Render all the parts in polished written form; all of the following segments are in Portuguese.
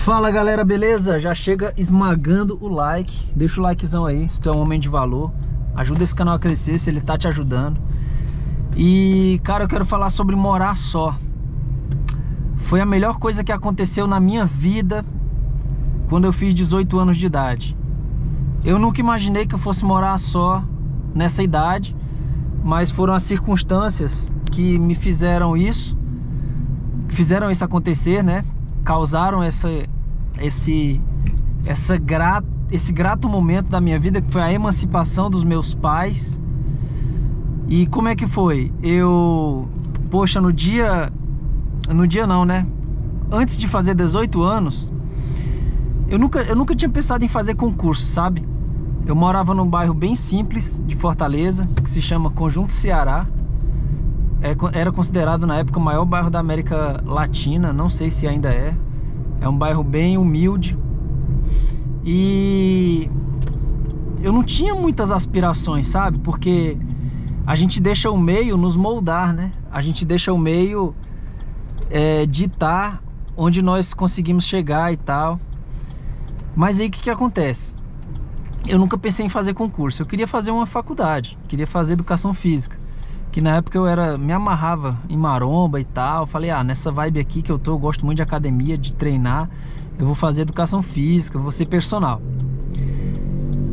Fala galera, beleza? Já chega esmagando o like, deixa o likezão aí se tu é um homem de valor, ajuda esse canal a crescer se ele tá te ajudando. E cara, eu quero falar sobre morar só. Foi a melhor coisa que aconteceu na minha vida quando eu fiz 18 anos de idade. Eu nunca imaginei que eu fosse morar só nessa idade, mas foram as circunstâncias que me fizeram isso, acontecer, né? Causaram esse grato momento da minha vida, que foi a emancipação dos meus pais. E como é que foi? Poxa, no dia não, né? Antes de fazer 18 anos, eu nunca tinha pensado em fazer concurso, sabe? Eu morava num bairro bem simples de Fortaleza, que se chama Conjunto Ceará. Era considerado na época o maior bairro da América Latina, não sei se ainda é. É um bairro bem humilde. E eu não tinha muitas aspirações, sabe? Porque a gente deixa o meio nos moldar, né? A gente deixa o meio ditar onde nós conseguimos chegar e tal. Mas aí o que acontece? Eu nunca pensei em fazer concurso. Eu queria fazer uma faculdade, queria fazer educação física, que na época me amarrava em maromba e tal. Eu falei, nessa vibe aqui que eu gosto muito de academia, de treinar, eu vou fazer educação física, vou ser personal.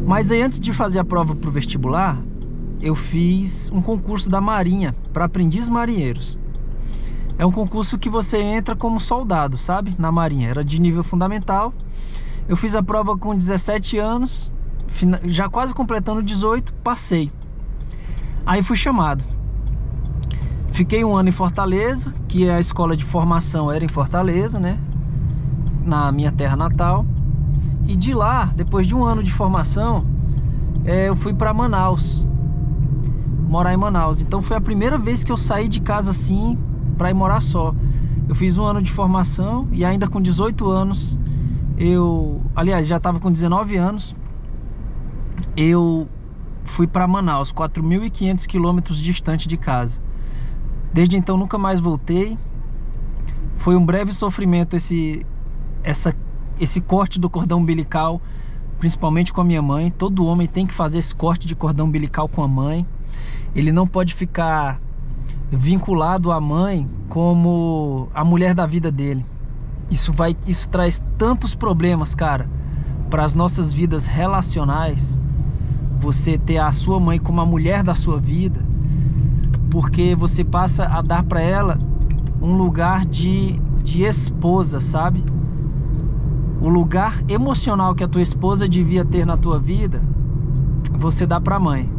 Mas aí, antes de fazer a prova pro vestibular, eu fiz um concurso da Marinha para aprendiz marinheiros. É um concurso que você entra como soldado, sabe? Na Marinha, era de nível fundamental. Eu fiz a prova com 17 anos, já quase completando 18, passei. Aí fui chamado. Fiquei um ano em Fortaleza, que a escola de formação era em Fortaleza, né? Na minha terra natal. E de lá, depois de um ano de formação, eu fui para Manaus, morar em Manaus. Então foi a primeira vez que eu saí de casa assim para ir morar só. Eu fiz um ano de formação e ainda com 18 anos, aliás, já estava com 19 anos, eu fui para Manaus, 4.500 quilômetros distante de casa. Desde então nunca mais voltei. Foi um breve sofrimento esse corte do cordão umbilical, principalmente com a minha mãe. Todo homem tem que fazer esse corte de cordão umbilical com a mãe. Ele não pode ficar vinculado à mãe como a mulher da vida dele. Isso traz tantos problemas, cara, para as nossas vidas relacionais. Você ter a sua mãe como a mulher da sua vida, porque você passa a dar para ela um lugar de esposa, sabe? O lugar emocional que a tua esposa devia ter na tua vida, você dá para a mãe.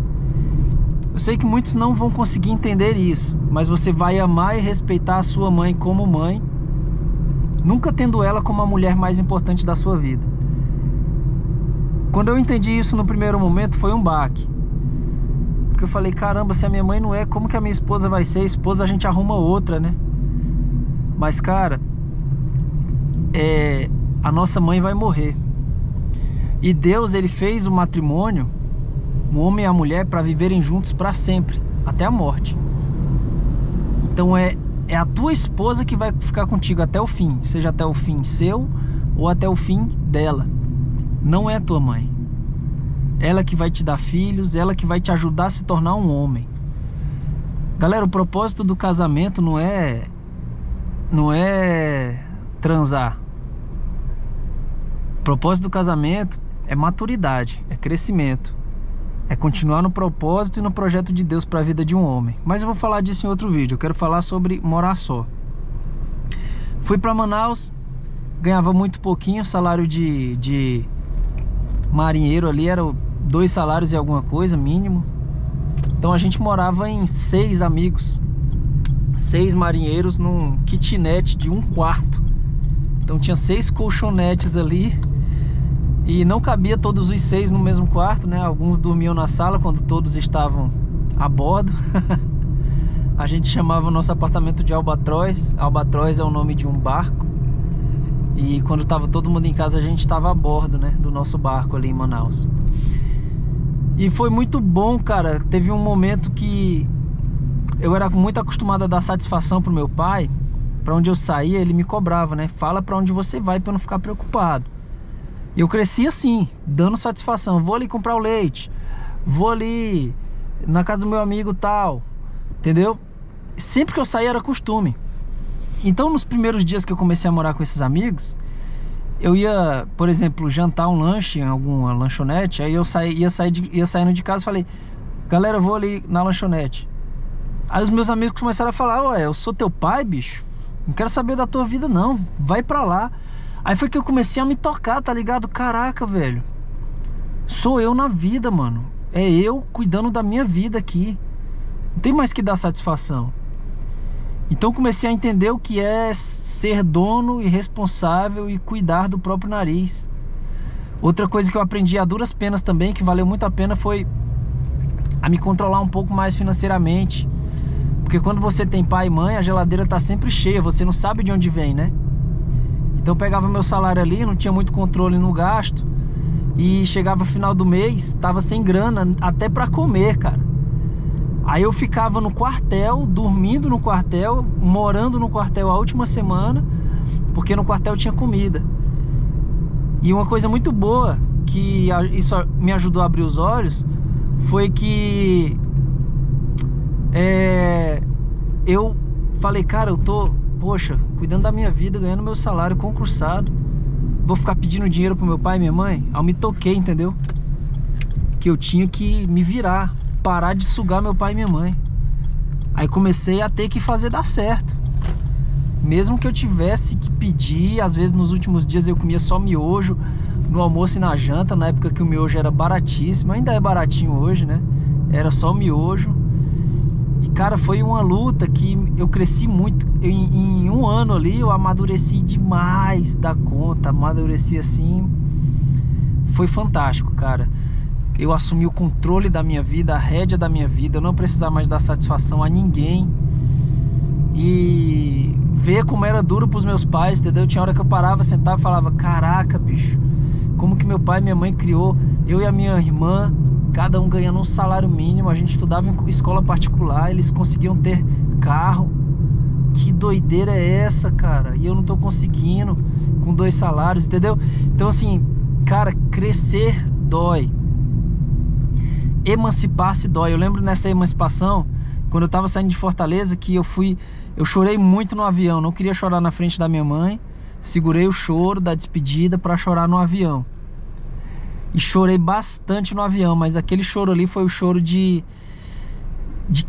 Eu sei que muitos não vão conseguir entender isso, mas você vai amar e respeitar a sua mãe como mãe, nunca tendo ela como a mulher mais importante da sua vida. Quando eu entendi isso no primeiro momento, foi um baque. Porque eu falei, caramba, se a minha mãe não é, como que a minha esposa vai ser? Esposa a gente arruma outra, né? Mas, cara, a nossa mãe vai morrer. E Deus, ele fez o matrimônio, o homem e a mulher, para viverem juntos para sempre, até a morte. Então é a tua esposa que vai ficar contigo até o fim, seja até o fim seu ou até o fim dela. Não é a tua mãe. Ela que vai te dar filhos, ela que vai te ajudar a se tornar um homem. Galera, o propósito do casamento não é transar. O propósito do casamento é maturidade, é crescimento, é continuar no propósito e no projeto de Deus para a vida de um homem. Mas eu vou falar disso em outro vídeo. Eu quero falar sobre morar só. Fui para Manaus, ganhava muito pouquinho, salário de marinheiro ali era 2 salários e alguma coisa, mínimo. Então a gente morava em 6 amigos, 6 marinheiros num kitnet de 1 quarto. Então tinha 6 colchonetes ali e não cabia todos os 6 no mesmo quarto, né? Alguns dormiam na sala quando todos estavam a bordo. A gente chamava o nosso apartamento de Albatroz. Albatroz é o nome de um barco. E quando estava todo mundo em casa, a gente estava a bordo, né, do nosso barco ali em Manaus. E foi muito bom, cara. Teve um momento que eu era muito acostumado a dar satisfação pro meu pai, pra onde eu saía, ele me cobrava, né? Fala pra onde você vai pra eu não ficar preocupado. Eu cresci assim, dando satisfação. Vou ali comprar o leite, vou ali na casa do meu amigo tal, entendeu? Sempre que eu saía era costume. Então nos primeiros dias que eu comecei a morar com esses amigos, eu ia, por exemplo, jantar um lanche em alguma lanchonete. Aí eu ia saindo de casa e falei: galera, eu vou ali na lanchonete. Aí os meus amigos começaram a falar: ué, eu sou teu pai, bicho? Não quero saber da tua vida não, vai pra lá. Aí foi que eu comecei a me tocar, tá ligado? Caraca, velho, sou eu na vida, mano. É eu cuidando da minha vida aqui. Não tem mais que dar satisfação. Então comecei a entender o que é ser dono e responsável e cuidar do próprio nariz. Outra coisa que eu aprendi a duras penas também, que valeu muito a pena, foi a me controlar um pouco mais financeiramente. Porque quando você tem pai e mãe, a geladeira tá sempre cheia, você não sabe de onde vem, né? Então eu pegava meu salário ali, não tinha muito controle no gasto, e chegava final do mês, tava sem grana até pra comer, cara. Aí eu ficava no quartel, dormindo no quartel, morando no quartel a última semana, porque no quartel tinha comida. E uma coisa muito boa, que isso me ajudou a abrir os olhos, foi que eu falei: cara, eu tô, poxa, cuidando da minha vida, ganhando meu salário, concursado, vou ficar pedindo dinheiro pro meu pai e minha mãe? Aí eu me toquei, entendeu? Que eu tinha que me virar, parar de sugar meu pai e minha mãe. Aí comecei a ter que fazer dar certo, mesmo que eu tivesse que pedir. Às vezes nos últimos dias eu comia só miojo no almoço e na janta, na época que o miojo era baratíssimo, ainda é baratinho hoje, né? Era só miojo. E cara, foi uma luta que eu cresci muito. Em um ano ali eu amadureci demais da conta, amadureci assim. Foi fantástico, cara. Eu assumi o controle da minha vida, a rédea da minha vida. Eu não precisava mais dar satisfação a ninguém. E ver como era duro pros meus pais, entendeu? Tinha hora que eu parava, sentava e falava: caraca, bicho, como que meu pai e minha mãe criou eu e a minha irmã, cada um ganhando um salário mínimo. A gente estudava em escola particular, eles conseguiam ter carro. Que doideira é essa, cara? E eu não tô conseguindo com 2 salários, entendeu? Então assim, cara, crescer dói, emancipar-se dói. Eu lembro nessa emancipação, quando eu tava saindo de Fortaleza, que eu chorei muito no avião. Não queria chorar na frente da minha mãe, segurei o choro da despedida pra chorar no avião. E chorei bastante no avião, mas aquele choro ali foi o choro de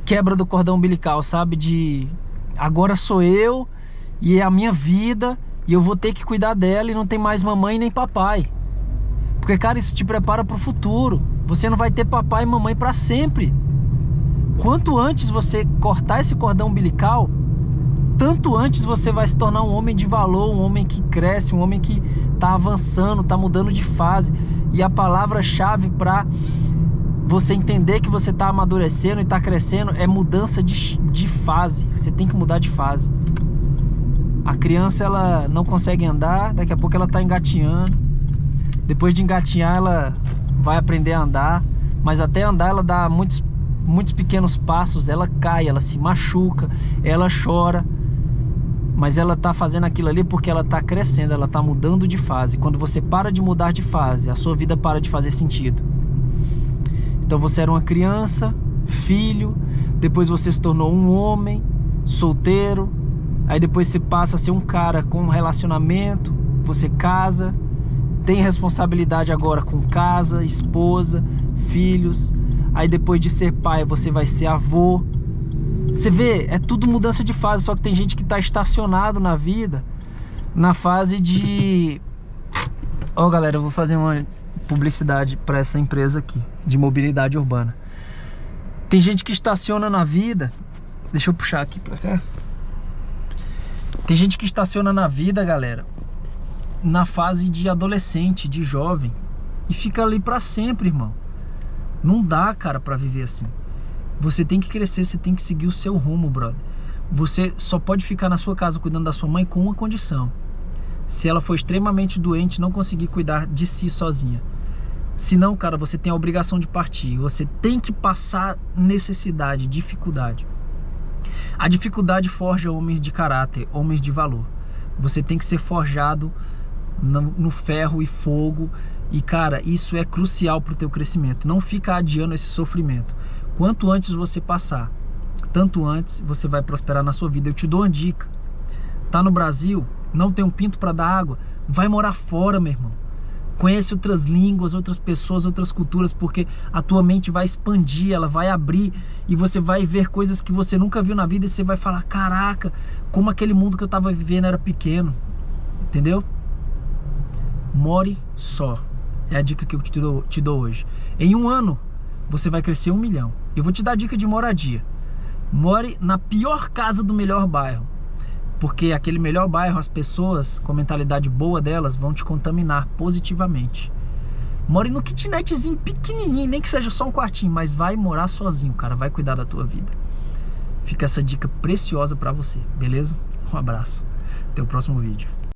quebra do cordão umbilical, sabe? De agora sou eu e é a minha vida e eu vou ter que cuidar dela, e não tem mais mamãe nem papai. Porque, cara, isso te prepara pro futuro. Você não vai ter papai e mamãe pra sempre. Quanto antes você cortar esse cordão umbilical, tanto antes você vai se tornar um homem de valor, um homem que cresce, um homem que tá avançando, tá mudando de fase. E a palavra-chave para você entender que você tá amadurecendo e tá crescendo é mudança de fase. Você tem que mudar de fase. A criança, ela não consegue andar, daqui a pouco ela tá engatinhando. Depois de engatinhar, ela vai aprender a andar, mas até andar ela dá muitos pequenos passos, ela cai, ela se machuca, ela chora. Mas ela tá fazendo aquilo ali porque ela tá crescendo, ela tá mudando de fase. Quando você para de mudar de fase, a sua vida para de fazer sentido. Então você era uma criança, filho, depois você se tornou um homem, solteiro, aí depois você passa a ser um cara com um relacionamento, você casa, tem responsabilidade agora com casa, esposa, filhos. Aí depois de ser pai, você vai ser avô. Você vê, é tudo mudança de fase. Só que tem gente que tá estacionado na vida, na fase de... Ó, galera, eu vou fazer uma publicidade para essa empresa aqui de mobilidade urbana. Tem gente que estaciona na vida. Deixa eu puxar aqui pra cá. Tem gente que estaciona na vida, galera, na fase de adolescente, de jovem, e fica ali pra sempre, irmão. Não dá, cara, pra viver assim. Você tem que crescer, você tem que seguir o seu rumo, brother. Você só pode ficar na sua casa cuidando da sua mãe com uma condição: se ela for extremamente doente, não conseguir cuidar de si sozinha. Senão, cara, você tem a obrigação de partir. Você tem que passar necessidade, dificuldade. A dificuldade forja homens de caráter, homens de valor. Você tem que ser forjado no ferro e fogo. E cara, isso é crucial para o teu crescimento. Não fica adiando esse sofrimento. Quanto antes você passar, tanto antes você vai prosperar na sua vida. Eu te dou uma dica. Tá no Brasil, não tem um pinto para dar água, vai morar fora, meu irmão. Conhece outras línguas, outras pessoas, outras culturas, porque a tua mente vai expandir, ela vai abrir e você vai ver coisas que você nunca viu na vida e você vai falar, caraca, como aquele mundo que eu tava vivendo era pequeno. Entendeu? More só. É a dica que eu te dou hoje. Em 1 ano, você vai crescer 1 milhão. Eu vou te dar a dica de moradia. More na pior casa do melhor bairro. Porque aquele melhor bairro, as pessoas com a mentalidade boa delas vão te contaminar positivamente. More no kitnetzinho pequenininho, nem que seja só um quartinho, mas vai morar sozinho, cara, vai cuidar da tua vida. Fica essa dica preciosa pra você, beleza? Um abraço, até o próximo vídeo.